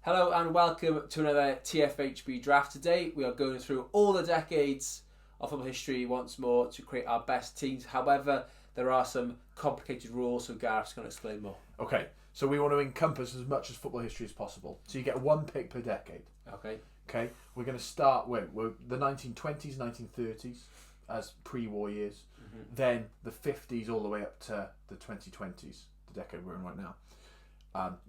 Hello and welcome to another TFHB draft. Today we are going through all the decades of football history once more to create our best teams. However, there are some complicated rules, so Gareth's going to explain more. Okay, so we want to encompass as much as football history as possible. So you get one pick per decade. Okay, we're going to start with the 1920s, 1930s as pre-war years, then the 50s all the way up to the 2020s, the decade we're in right now.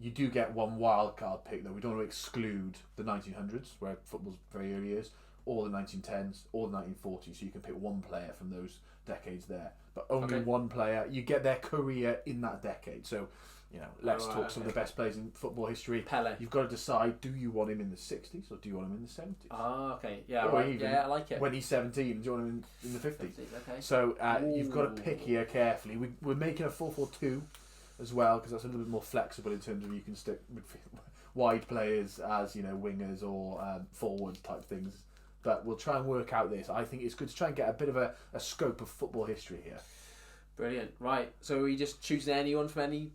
You do get one wild card pick though. We don't want to exclude the 1900s, where football's very early years, or the 1910s, or the 1940s. So you can pick one player from those decades there, but only one player. You get their career in that decade. So, let's talk some of the best players in football history. Pele. You've got to decide: do you want him in the 60s or do you want him in the 70s? Ah, okay, yeah, or right. Yeah, I like it. When he's 17, do you want him in the 50s? Okay. So you've got to pick here carefully. We're making a 4-4-2. As well, because that's a little bit more flexible in terms of you can stick wide players as wingers or forwards type things. But we'll try and work out this. I think it's good to try and get a bit of a scope of football history here. Brilliant. Right. So are we just choosing anyone from any?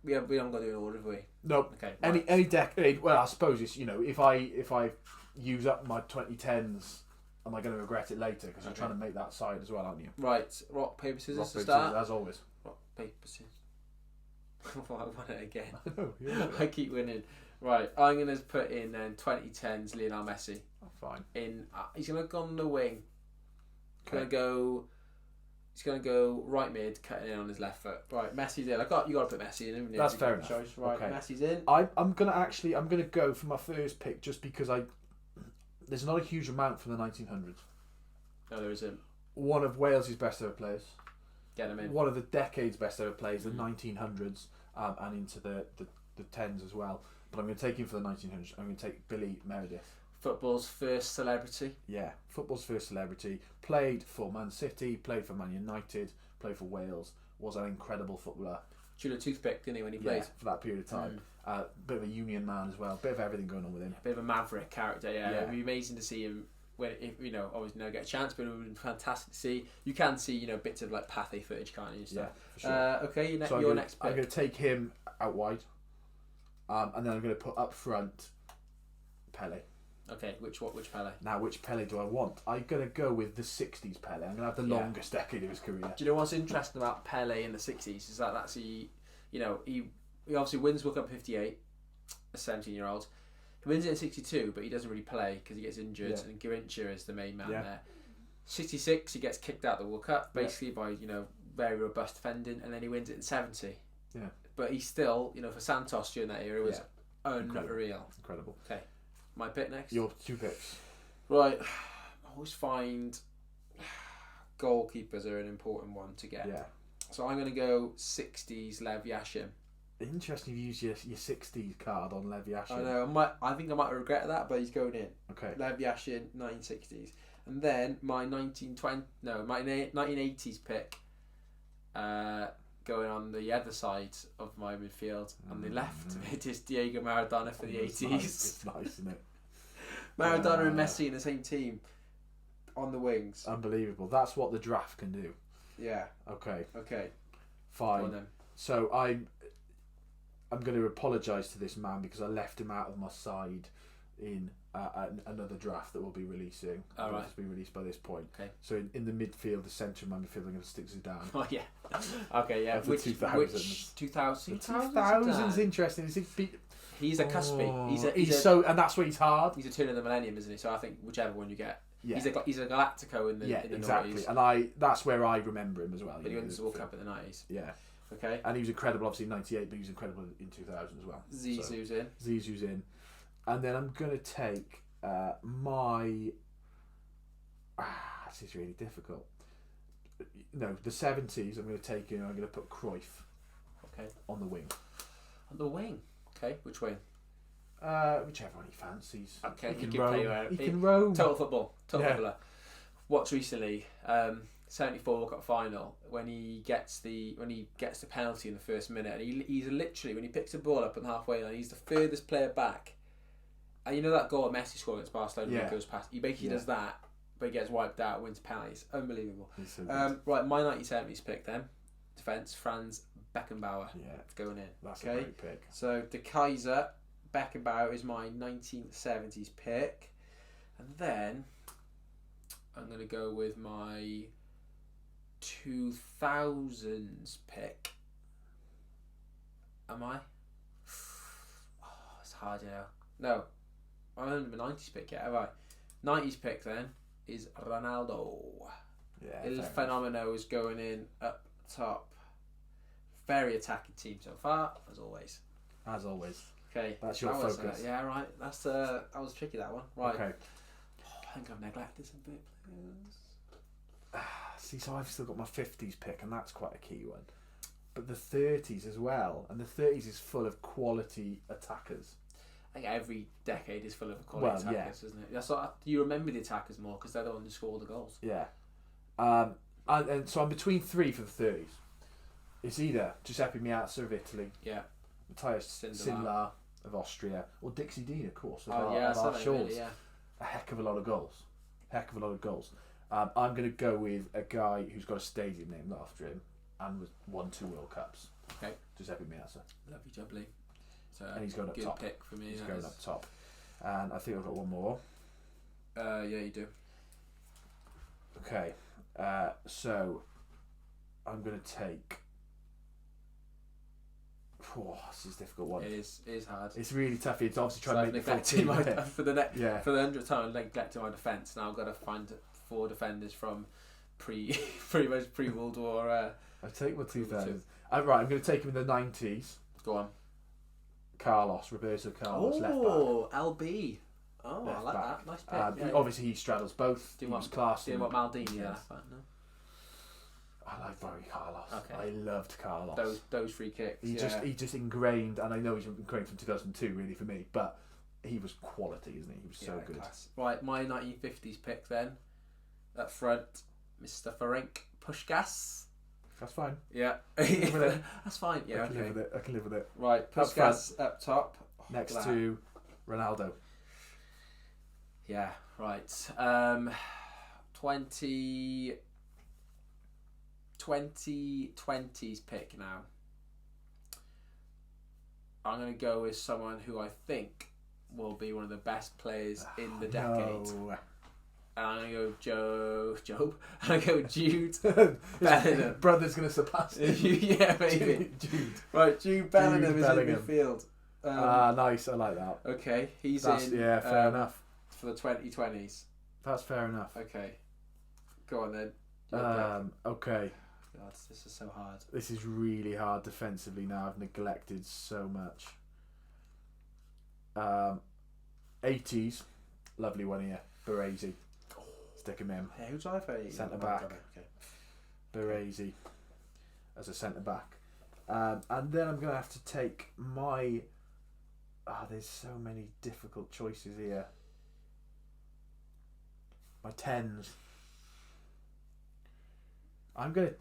We haven't got to do an order, have we? Nope. Okay. Right. Any decade. Well, I suppose it's if I use up my 2010s, am I going to regret it later? Because you're trying to make that side as well, aren't you? Right. Rock, paper, scissors Rock, to paper, start. scissors, as always. Rock, paper, scissors. I won it again. I know. Yeah. I keep winning. Right, I'm going to put in 2010's Lionel Messi. Oh, fine. He's going to go on the wing. Okay. He's going to go right mid, cutting in on his left foot. Right, Messi's in. You got to put Messi in. That's fair enough. Choice. Right, okay. Messi's in. I'm gonna go for my first pick just because there's not a huge amount from the 1900s. No, there isn't. One of Wales' best ever players. Get him in. One of the decade's best ever players, the 1900s, and into the 10s as well. But I'm going to take him for the 1900s. I'm going to take Billy Meredith. Football's first celebrity. Yeah, football's first celebrity. Played for Man City, played for Man United, played for Wales. Was an incredible footballer. Chewed a toothpick, didn't he, when he played? For that period of time. Bit of a union man as well. Bit of everything going on with him. Bit of a maverick character, yeah. It'd be amazing to see him. Always never get a chance, but it would be fantastic to see. You can see, bits of like Pathé footage, can't you? Yeah, for sure. Okay, so your next pick. I'm going to take him out wide, and then I'm going to put up front Pele. Okay, which Pele? Now, which Pele do I want? I'm going to go with the 60s Pele. I'm going to have the longest decade of his career. Do you know what's interesting about Pele in the 60s is that he obviously wins World Cup 58, a 17-year-old. He wins it in 62, but he doesn't really play because he gets injured, and Garrincha is the main man there. 66, he gets kicked out of the World Cup, basically by, very robust defending, and then he wins it in 70. Yeah. But he still, for Santos during that era, was unreal. Incredible. Okay. My pick next? Your two picks. Right. I always find goalkeepers are an important one to get. Yeah. So I'm going to go 60s Lev Yashin. Interesting you use your 60s card on Lev Yashin. I know. I think I might regret that, but he's going in. Okay. Lev Yashin, 1960s. And then my 1980s pick, going on the other side of my midfield. On the left, it is Diego Maradona for the 80s. It's nice, isn't it? Maradona and Messi in the same team on the wings. Unbelievable. That's what the draft can do. Yeah. Okay. Go Fine. on then. So I'm going to apologise to this man because I left him out of my side in another draft that will be releasing. All right. It's been released by this point. Okay. So in the midfield, the centre of my midfield, I'm going to stick Zidane. Oh yeah. Okay, yeah. Which 2000s? 2000? 2000's interesting. He's a cuspy. And that's why he's hard. He's a turn of the millennium, isn't he? So I think whichever one you get. Yeah. He's a Galactico in the exactly. 90s. And that's where I remember him as well. But he wins the World Cup in the 90s. Yeah. Okay. And he was incredible, obviously in '98, but he was incredible in 2000 as well. Zizou's in. Zizou's in, and then I'm gonna take my. This is really difficult. No, the 70s. I'm gonna take him. I'm gonna put Cruyff. Okay. On the wing. On the wing. Okay. Which wing? Whichever one he fancies. Okay. He can roam. Total footballer. Watched recently. 74 World Cup final when he gets the penalty in the first minute, and he's literally, when he picks the ball up on the halfway line, he's the furthest player back. And that goal that Messi scored against Barcelona when he goes past, he basically does that, but he gets wiped out, wins penalties. Unbelievable. So right, my 1970s pick then, defence, Franz Beckenbauer. Yeah, going in. That's a great pick. So De Kaiser, Beckenbauer is my 1970s pick. And then I'm going to go with my 2000s pick. Am I? Oh, it's hard, No. I haven't done my 90s pick yet, have I? 90s pick then is Ronaldo. Yeah. Il Fenomeno is going in up top. Very attacking team so far, as always. As always. Okay. That's your focus. Yeah, right. That was tricky, that one. Right. Okay. Oh, I think I've neglected some bit players. See, so I've still got my 50s pick, and that's quite a key one. But the 30s as well, and the 30s is full of quality attackers. I think every decade is full of quality attackers, isn't it? That's what you remember the attackers more because they're the ones who score the goals. Yeah. And so I'm between three for the 30s. It's either Giuseppe Meazza of Italy, Matthias Sindelar of Austria, or Dixie Dean, of course, of our Shawls. Really, A heck of a lot of goals. I'm going to go with a guy who's got a stadium named after him and won 2 World Cups. Okay. Giuseppe Meazza. Lovely jubbly. So and he's going up good top. Pick for me. He's going up top. And I think I've got one more. Yeah, you do. Okay. So I'm going to take... Oh, this is a difficult one. It is hard. It's really tough. It's obviously trying to make the full team. For the 100th time, I've neglected my defence. Now I've got to find 4 defenders from pretty much pre-World War. I take my 2000s. Right, I'm going to take him in the 90s. Go on. Roberto Carlos, left back. Oh, LB. Oh, left I like back. That. Nice pick. Obviously, he straddles both. He was class. Do you want Maldini? Yeah. No? I like very Carlos. Okay. I loved Carlos. Those free kicks. He just ingrained, and I know he's ingrained from 2002 really for me, but he was quality, isn't he? He was so good. Class. Right, my 1950s pick then. Up front, Mr. Ferenc Puskás. That's fine. Yeah. That's fine. Yeah, I can live with it. Right, Puskás up top. Next to Ronaldo. Yeah, right. 2020s pick now. I'm going to go with someone who I think will be one of the best players in the decade. No. And I'm going to go Job. I'm going to go Jude Bellingham. Brother's going to surpass him. Yeah, maybe. Jude. Right, Jude Bellingham is in midfield. Nice, I like that. Okay, that's in. Yeah, fair enough. For the 2020s. That's fair enough. Okay. Go on then. Okay. God, this is so hard. This is really hard defensively now. I've neglected so much. 80s. Lovely one here. Baresi. Stick him in. Hey, who's I for? Centre back. Okay. Baresi as a centre back. And then I'm going to have to take my... there's so many difficult choices here. My 10s. I'm going to...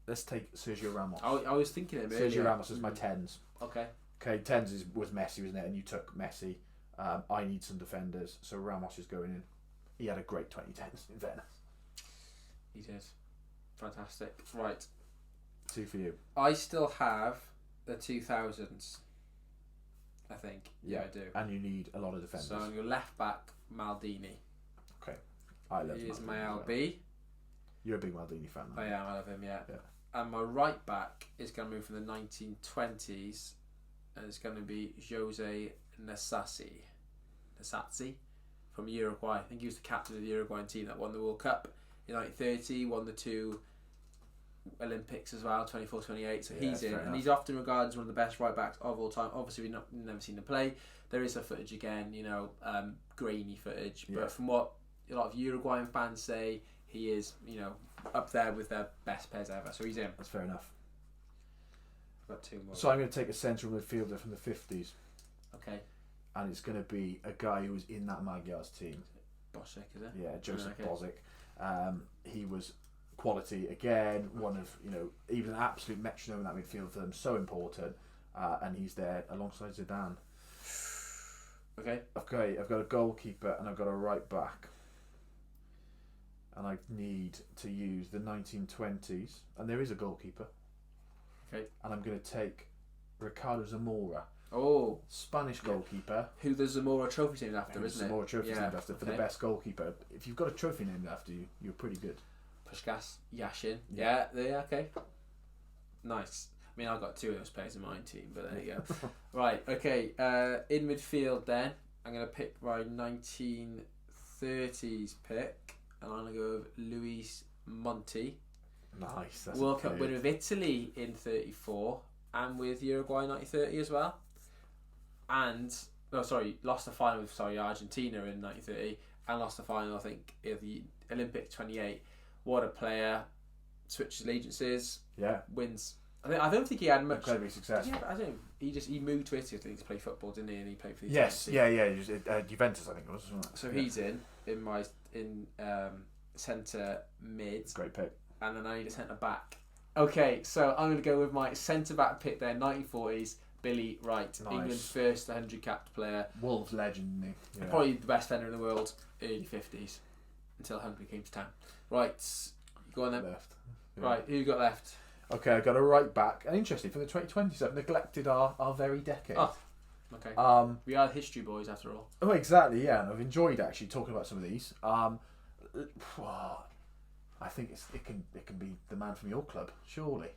Let's take Sergio Ramos. I was thinking of him Sergio earlier. Ramos is my 10s. Okay. Okay, 10s was Messi, wasn't it? And you took Messi. I need some defenders, so Ramos is going in. He had a great 2010s in Venice. He did. Fantastic. Right. 2 for you. I still have the 2000s. I think. Yeah, I do. And you need a lot of defenders. So I'm your left back, Maldini. Okay. I love Maldini. He is my LB. Well. You're a big Maldini fan, I am. I love him, yeah. And my right back is going to move from the 1920s, and it's going to be Jose Nasazzi from Uruguay. I think he was the captain of the Uruguayan team that won the World Cup in 1930, won the 2 Olympics as well, 24, 28. So he's in, and he's often regarded as one of the best right backs of all time. Obviously, we've never seen him play. There is a footage again, grainy footage, but from what a lot of Uruguayan fans say, he is, up there with their best players ever. So he's in. That's fair enough. I've got 2 more. So I'm going to take a central midfielder from the 50s. Okay. And it's going to be a guy who was in that Magyars team. Bosek, is it? Yeah, Joseph Bozic. He was quality again. One of he was an absolute metronome in that midfield for them. So important, and he's there alongside Zidane. Okay. Okay, I've got a goalkeeper and I've got a right back, and I need to use the 1920s, and there is a goalkeeper. Okay. And I'm going to take Ricardo Zamora. Oh, Spanish goalkeeper. Who the Zamora Trophy named after, isn't it? Zamora Trophy named after for the best goalkeeper. If you've got a trophy named after you, you're pretty good. Puskás, Yashin. Yeah, okay. Nice. I mean, I've got two of those players in my team, but there you go. Right, okay. In midfield then, I'm going to pick my 1930s pick, and I'm going to go with Luis Monti. Nice. That's World Cup winner of Italy in 34, and with Uruguay 1930 as well. And, lost the final with Argentina in 1930, and lost the final, I think, in the Olympic 28. What a player. Switches allegiances. Yeah. Wins. I don't think he had much. Incredibly successful. Yeah, I don't. He moved to Italy, I think, to play football, didn't he? And he played for the Yes. Italian Yeah. He was at Juventus, I think it was. So he's in my centre mid. Great pick. And then I need a centre back. Okay, so I'm going to go with my centre back pick there, 1940s, Billy Wright, Nice. England's first 100 capped player. Wolves legend, isn't he? Yeah. Probably the best defender in the world, early 50s, until Hungary came to town. Right, go on then. Left. Yeah. Right, who you got left? Okay, I got a right back, and interesting for the 2020s, I've neglected our very decade. Oh, okay. We are history boys after all. Oh, exactly. Yeah, and I've enjoyed actually talking about some of these. I think it can be the man from your club, surely.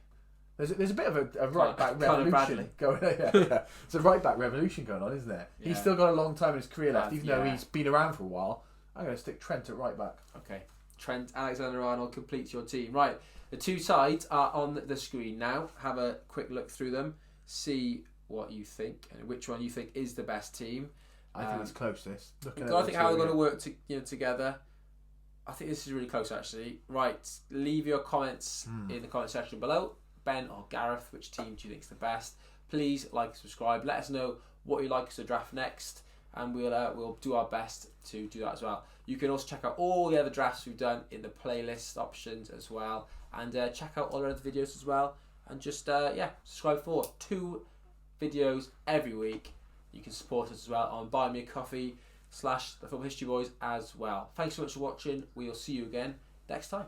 There's a bit of a right back revolution going on. Yeah. It's a right back revolution going on, isn't there? Yeah. He's still got a long time in his career left, even though he's been around for a while. I'm going to stick Trent at right back. Okay. Trent Alexander-Arnold completes your team. Right, the two sides are on the screen now. Have a quick look through them. See what you think and which one you think is the best team. I think it's close, this. I think how they're going to work together. I think this is really close, actually. Right, leave your comments in the comment section below. Ben or Gareth, which team do you think is the best? Please like and subscribe. Let us know what you'd like us to draft next, and we'll do our best to do that as well. You can also check out all the other drafts we've done in the playlist options as well, and check out all our other videos as well. And just subscribe for 2 videos every week. You can support us as well on Buy Me a Coffee / the Football History Boys as well. Thanks so much for watching. We'll see you again next time.